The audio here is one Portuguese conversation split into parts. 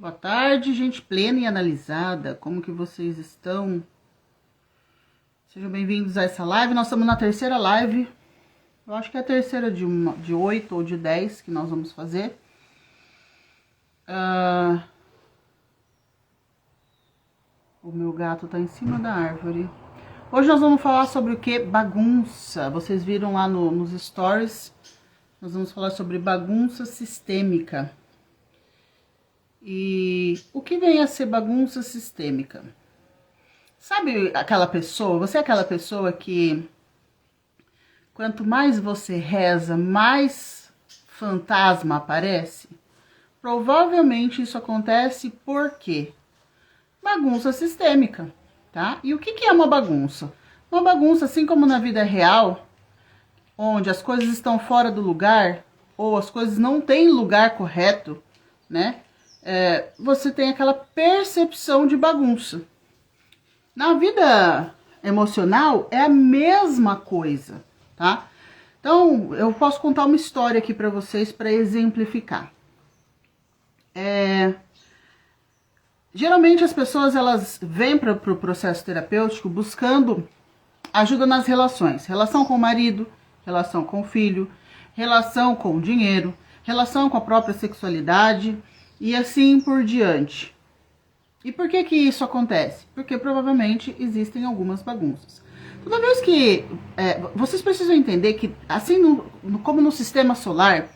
Boa tarde, gente plena e analisada. Como que vocês estão? Sejam bem-vindos a essa live. Nós estamos na terceira live. Eu acho que é a terceira de 8 ou de 10 que nós vamos fazer. O meu gato tá em cima da árvore. Hoje nós vamos falar sobre o que? Bagunça. Vocês viram lá nos stories. Nós vamos falar sobre bagunça sistêmica. E o que vem a ser bagunça sistêmica? Sabe aquela pessoa, você é aquela pessoa que quanto mais você reza, mais fantasma aparece? Provavelmente isso acontece por quê? Bagunça sistêmica, tá? E o que é uma bagunça? Uma bagunça, assim como na vida real, onde as coisas estão fora do lugar, ou as coisas não têm lugar correto, né? Você tem aquela percepção de bagunça. Na vida emocional é a mesma coisa, tá? Então, eu posso contar uma história aqui para vocês para exemplificar. Geralmente as pessoas elas vêm para o processo terapêutico buscando ajuda nas relações. Relação com o marido, relação com o filho, relação com o dinheiro, relação com a própria sexualidade e assim por diante. E por que que isso acontece? Porque provavelmente existem algumas bagunças. Toda vez que... vocês precisam entender que, assim como no sistema solar,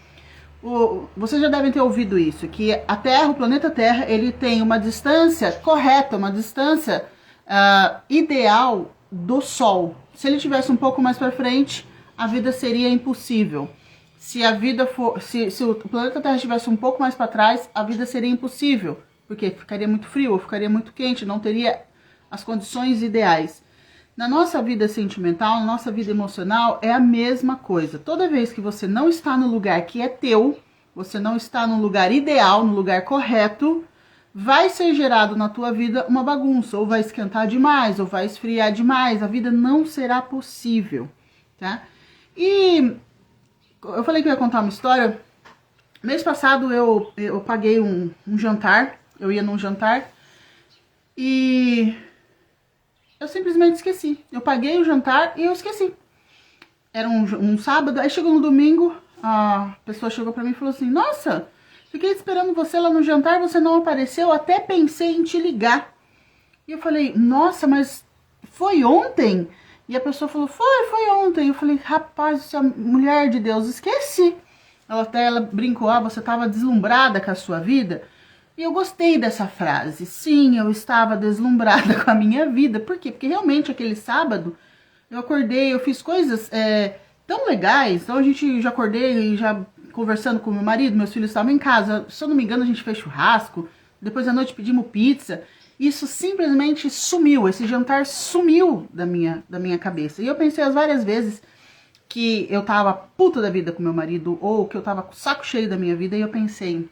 vocês já devem ter ouvido isso, que a Terra, o planeta Terra, ele tem uma distância correta, uma distância ideal do Sol. Se ele tivesse um pouco mais para frente, a vida seria impossível. Se o planeta Terra estivesse um pouco mais para trás, a vida seria impossível, porque ficaria muito frio ou ficaria muito quente, não teria as condições ideais. Na nossa vida sentimental, na nossa vida emocional, é a mesma coisa. Toda vez que você não está no lugar que é teu, você não está no lugar ideal, no lugar correto, vai ser gerado na tua vida uma bagunça, ou vai esquentar demais, ou vai esfriar demais, a vida não será possível, tá? E eu falei que eu ia contar uma história. Mês passado eu paguei um jantar, eu ia num jantar e eu simplesmente esqueci. Eu paguei o jantar e eu esqueci. Era um sábado, aí chegou no domingo, a pessoa chegou pra mim e falou assim: nossa, fiquei esperando você lá no jantar, você não apareceu, até pensei em te ligar. E eu falei: nossa, mas foi ontem? E a pessoa falou: foi ontem. Eu falei: rapaz, essa mulher de Deus, esqueci. Ela brincou: você estava deslumbrada com a sua vida? E eu gostei dessa frase. Sim, eu estava deslumbrada com a minha vida. Por quê? Porque realmente aquele sábado eu acordei, eu fiz coisas tão legais. Então já acordei, já conversando com meu marido, meus filhos estavam em casa. Se eu não me engano, a gente fez churrasco. Depois à noite pedimos pizza. Isso simplesmente sumiu, esse jantar sumiu da minha cabeça. E eu pensei várias vezes que eu tava puta da vida com meu marido, ou que eu tava com o saco cheio da minha vida, e eu pensei: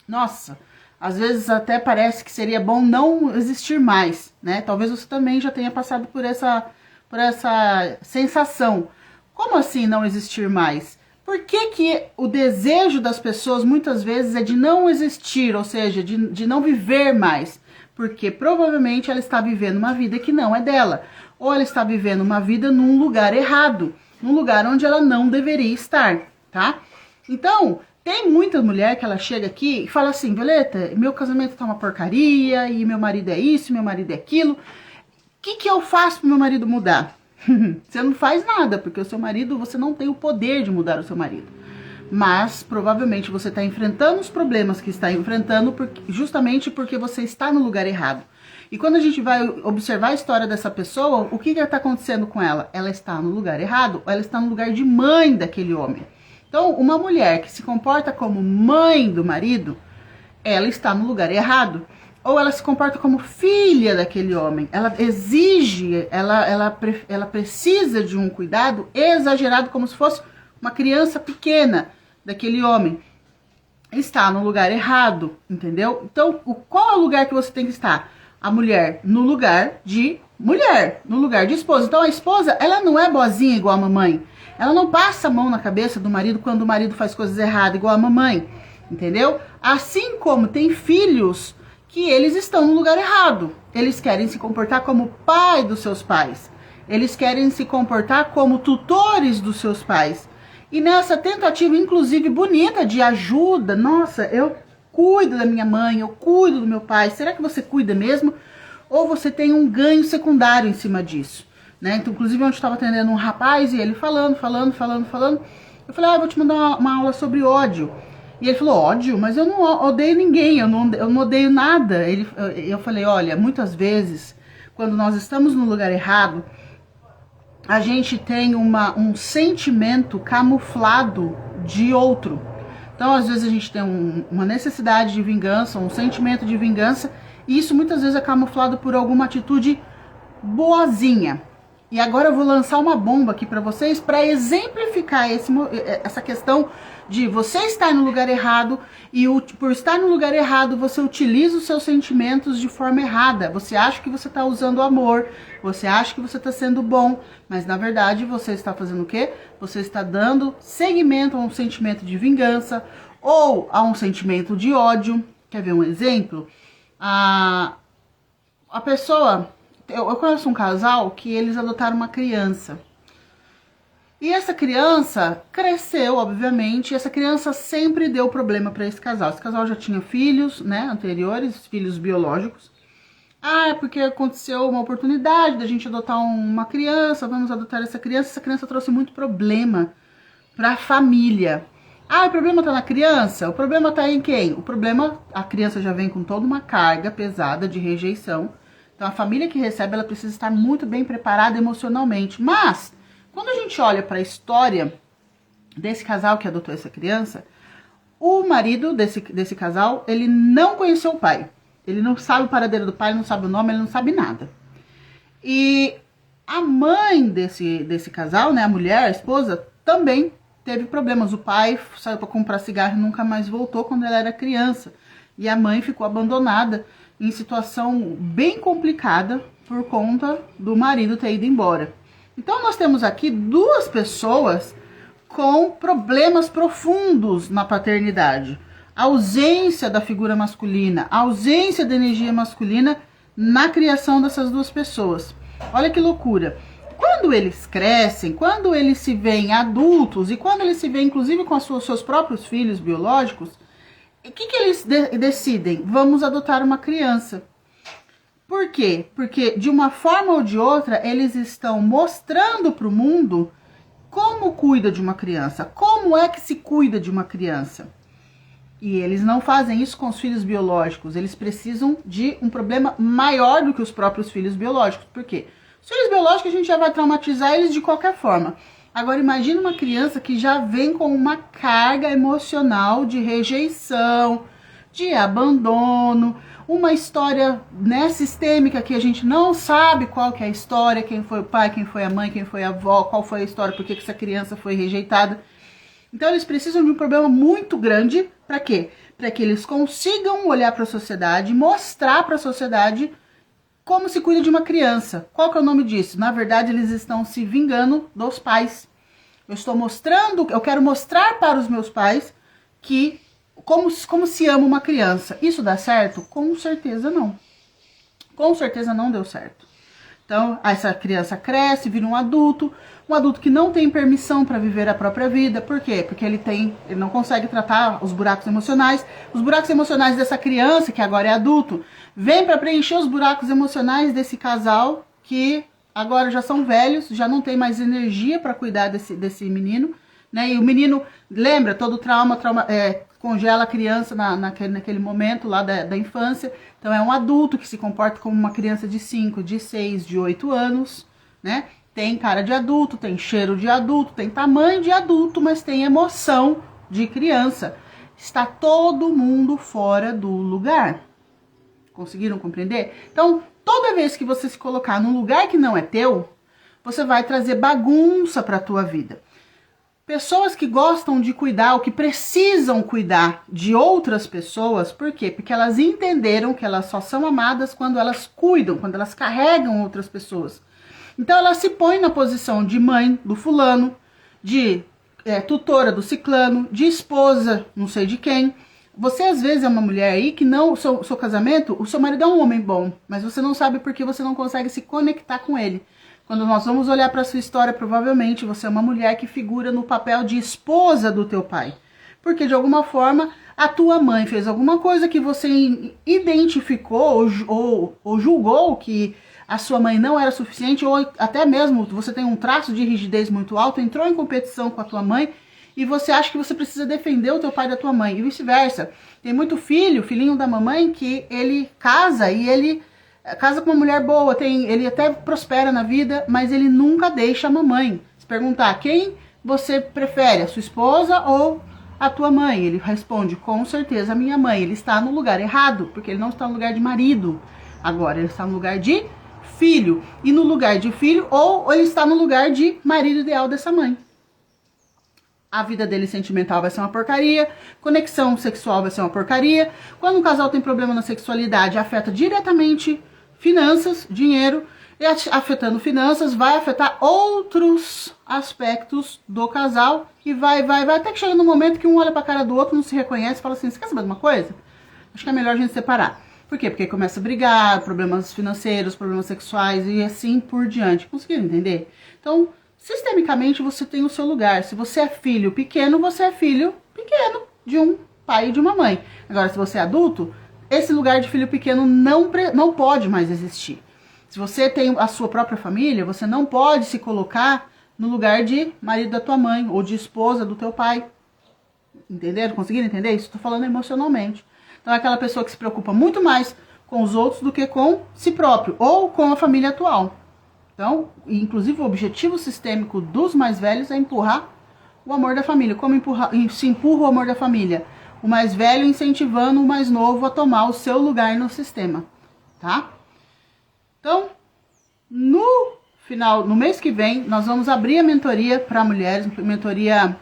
nossa, às vezes até parece que seria bom não existir mais, né? Talvez você também já tenha passado por essa sensação. Como assim não existir mais? Por que o desejo das pessoas muitas vezes é de não existir, ou seja, de não viver mais? Porque provavelmente ela está vivendo uma vida que não é dela. Ou ela está vivendo uma vida num lugar errado. Num lugar onde ela não deveria estar, tá? Então, tem muita mulher que ela chega aqui e fala assim: Violeta, meu casamento tá uma porcaria, e meu marido é isso, meu marido é aquilo. O que eu faço pro meu marido mudar? Você não faz nada, porque o seu marido, você não tem o poder de mudar o seu marido. Mas provavelmente você está enfrentando os problemas que está enfrentando justamente porque você está no lugar errado. E quando a gente vai observar a história dessa pessoa, o que está acontecendo com ela? Ela está no lugar errado, ou ela está no lugar de mãe daquele homem. Então, uma mulher que se comporta como mãe do marido, ela está no lugar errado. Ou ela se comporta como filha daquele homem. Ela exige, ela precisa de um cuidado exagerado, como se fosse uma criança pequena daquele homem. Está no lugar errado, entendeu? Então, qual é o lugar que você tem que estar? A mulher no lugar de mulher, no lugar de esposa. Então, a esposa, ela não é boazinha igual a mamãe. Ela não passa a mão na cabeça do marido quando o marido faz coisas erradas igual a mamãe. entendeu? Assim como tem filhos que eles estão no lugar errado. Eles querem se comportar como pai dos seus pais. Eles querem se comportar como tutores dos seus pais. E nessa tentativa, inclusive, bonita de ajuda, nossa, eu cuido da minha mãe, eu cuido do meu pai. Será que você cuida mesmo? Ou você tem um ganho secundário em cima disso? Né? Então, inclusive, ontem eu estava atendendo um rapaz e ele falando. Eu falei, eu vou te mandar uma aula sobre ódio. E ele falou, ódio? Mas eu não odeio ninguém, eu não odeio nada. Eu falei, olha, muitas vezes, quando nós estamos no lugar errado, a gente tem um sentimento camuflado de outro. Então, às vezes, a gente tem uma necessidade de vingança, um sentimento de vingança, e isso muitas vezes é camuflado por alguma atitude boazinha. E agora eu vou lançar uma bomba aqui para vocês para exemplificar essa questão de você estar no lugar errado e por estar no lugar errado você utiliza os seus sentimentos de forma errada. Você acha que você está usando amor, você acha que você está sendo bom, mas na verdade você está fazendo o quê? Você está dando seguimento a um sentimento de vingança ou a um sentimento de ódio. Quer ver um exemplo? A pessoa... Eu conheço um casal que eles adotaram uma criança. E essa criança cresceu, obviamente, e essa criança sempre deu problema para esse casal. Esse casal já tinha filhos, né, anteriores, filhos biológicos. Ah, é porque aconteceu uma oportunidade da gente adotar uma criança, vamos adotar essa criança trouxe muito problema para a família. Ah, o problema tá na criança? O problema tá em quem? O problema, a criança já vem com toda uma carga pesada de rejeição. Então, a família que recebe, ela precisa estar muito bem preparada emocionalmente. Mas, quando a gente olha para a história desse casal que adotou essa criança, o marido desse casal, ele não conheceu o pai. Ele não sabe o paradeiro do pai, não sabe o nome, ele não sabe nada. E a mãe desse casal, né, a mulher, a esposa, também teve problemas. O pai saiu para comprar cigarro e nunca mais voltou quando ela era criança. E a mãe ficou abandonada em situação bem complicada por conta do marido ter ido embora. Então nós temos aqui duas pessoas com problemas profundos na paternidade. A ausência da figura masculina, a ausência da energia masculina na criação dessas duas pessoas. Olha que loucura. Quando eles crescem, quando eles se veem adultos e quando eles se veem inclusive com seus próprios filhos biológicos, o que eles decidem? Vamos adotar uma criança. Por quê? Porque de uma forma ou de outra, eles estão mostrando para o mundo como cuida de uma criança, como é que se cuida de uma criança. E eles não fazem isso com os filhos biológicos, eles precisam de um problema maior do que os próprios filhos biológicos. Por quê? Os filhos biológicos a gente já vai traumatizar eles de qualquer forma. Agora imagine uma criança que já vem com uma carga emocional de rejeição, de abandono, uma história, né, sistêmica que a gente não sabe qual que é a história, quem foi o pai, quem foi a mãe, quem foi a avó, qual foi a história, por que essa criança foi rejeitada. Então eles precisam de um problema muito grande, para quê? Para que eles consigam olhar para a sociedade, mostrar para a sociedade como se cuida de uma criança. Qual que é o nome disso? Na verdade, eles estão se vingando dos pais. Eu quero mostrar para os meus pais que como se ama uma criança. Isso dá certo? Com certeza não. Com certeza não deu certo. Então, essa criança cresce, vira um adulto que não tem permissão para viver a própria vida. Por quê? Porque ele não consegue tratar os buracos emocionais. Os buracos emocionais dessa criança, que agora é adulto, vem para preencher os buracos emocionais desse casal que agora já são velhos, já não tem mais energia para cuidar desse menino, né? E o menino, lembra, todo trauma congela a criança naquele momento lá da infância. Então é um adulto que se comporta como uma criança de 5, de 6, de 8 anos, né? Tem cara de adulto, tem cheiro de adulto, tem tamanho de adulto, mas tem emoção de criança. Está todo mundo fora do lugar. Conseguiram compreender? Então, toda vez que você se colocar num lugar que não é teu, você vai trazer bagunça para a tua vida. Pessoas que gostam de cuidar, ou que precisam cuidar de outras pessoas, por quê? Porque elas entenderam que elas só são amadas quando elas cuidam, quando elas carregam outras pessoas. Então elas se põem na posição de mãe do fulano, de tutora do ciclano, de esposa não sei de quem, Você às vezes é uma mulher aí que não, o seu casamento, o seu marido é um homem bom, mas você não sabe porque você não consegue se conectar com ele. Quando nós vamos olhar para sua história, provavelmente você é uma mulher que figura no papel de esposa do teu pai. Porque de alguma forma a tua mãe fez alguma coisa que você identificou ou julgou que a sua mãe não era suficiente, ou até mesmo você tem um traço de rigidez muito alto, entrou em competição com a tua mãe e você acha que você precisa defender o teu pai da tua mãe, e vice-versa. Tem muito filhinho da mamãe, que ele casa e ele casa com uma mulher boa, ele até prospera na vida, mas ele nunca deixa a mamãe. Se perguntar quem você prefere, a sua esposa ou a tua mãe, ele responde, com certeza a minha mãe. Ele está no lugar errado, porque ele não está no lugar de marido. Agora ele está no lugar de filho. E no lugar de filho, ou ele está no lugar de marido ideal dessa mãe. A vida dele sentimental vai ser uma porcaria, conexão sexual vai ser uma porcaria. Quando um casal tem problema na sexualidade, afeta diretamente finanças, dinheiro, e afetando finanças, vai afetar outros aspectos do casal, e vai, até que chega no momento que um olha pra cara do outro, não se reconhece e fala assim, você quer saber de uma coisa? Acho que é melhor a gente separar. Por quê? Porque começa a brigar, problemas financeiros, problemas sexuais e assim por diante. Conseguiram entender? Então, sistemicamente, você tem o seu lugar. Se você é filho pequeno, você é filho pequeno de um pai e de uma mãe. Agora, se você é adulto, esse lugar de filho pequeno não pode mais existir. Se você tem a sua própria família, você não pode se colocar no lugar de marido da tua mãe ou de esposa do teu pai. Entenderam? Conseguiram entender isso? Estou falando emocionalmente. Então é aquela pessoa que se preocupa muito mais com os outros do que com si próprio ou com a família atual. Então, inclusive o objetivo sistêmico dos mais velhos é empurrar o amor da família. Como se empurra o amor da família? O mais velho incentivando o mais novo a tomar o seu lugar no sistema, tá? Então, no mês que vem, nós vamos abrir a mentoria para mulheres, mentoria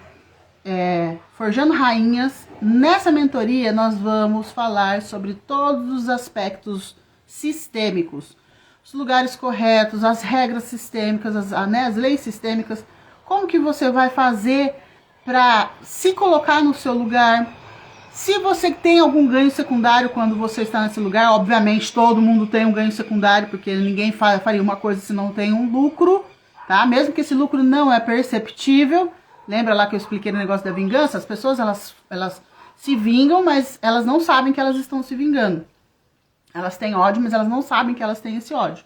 Forjando Rainhas. Nessa mentoria, nós vamos falar sobre todos os aspectos sistêmicos, os lugares corretos, as regras sistêmicas, as leis sistêmicas, como que você vai fazer para se colocar no seu lugar. Se você tem algum ganho secundário quando você está nesse lugar, obviamente todo mundo tem um ganho secundário, porque ninguém faria uma coisa se não tem um lucro, tá? Mesmo que esse lucro não é perceptível. Lembra lá que eu expliquei no negócio da vingança? As pessoas, elas se vingam, mas elas não sabem que elas estão se vingando. Elas têm ódio, mas elas não sabem que elas têm esse ódio.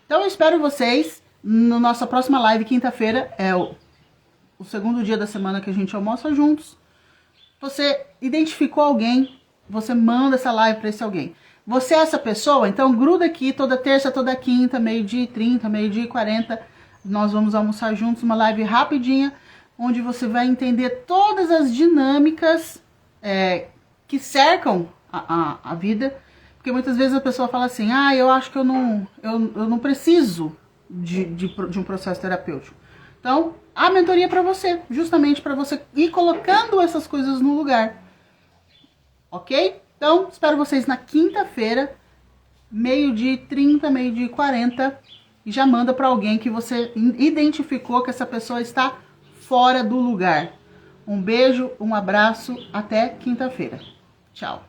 Então eu espero vocês na nossa próxima live, quinta-feira. É o segundo dia da semana que a gente almoça juntos. Você identificou alguém, você manda essa live para esse alguém. Você é essa pessoa? Então gruda aqui toda terça, toda quinta, 12h30, 12h40. Nós vamos almoçar juntos, uma live rapidinha, onde você vai entender todas as dinâmicas que cercam a vida. Porque muitas vezes a pessoa fala assim, eu acho que eu não preciso de um processo terapêutico. Então, a mentoria é para você, justamente para você ir colocando essas coisas no lugar. Ok? Então, espero vocês na quinta-feira, 12h30, 12h40, e já manda para alguém que você identificou que essa pessoa está fora do lugar. Um beijo, um abraço, até quinta-feira. Tchau.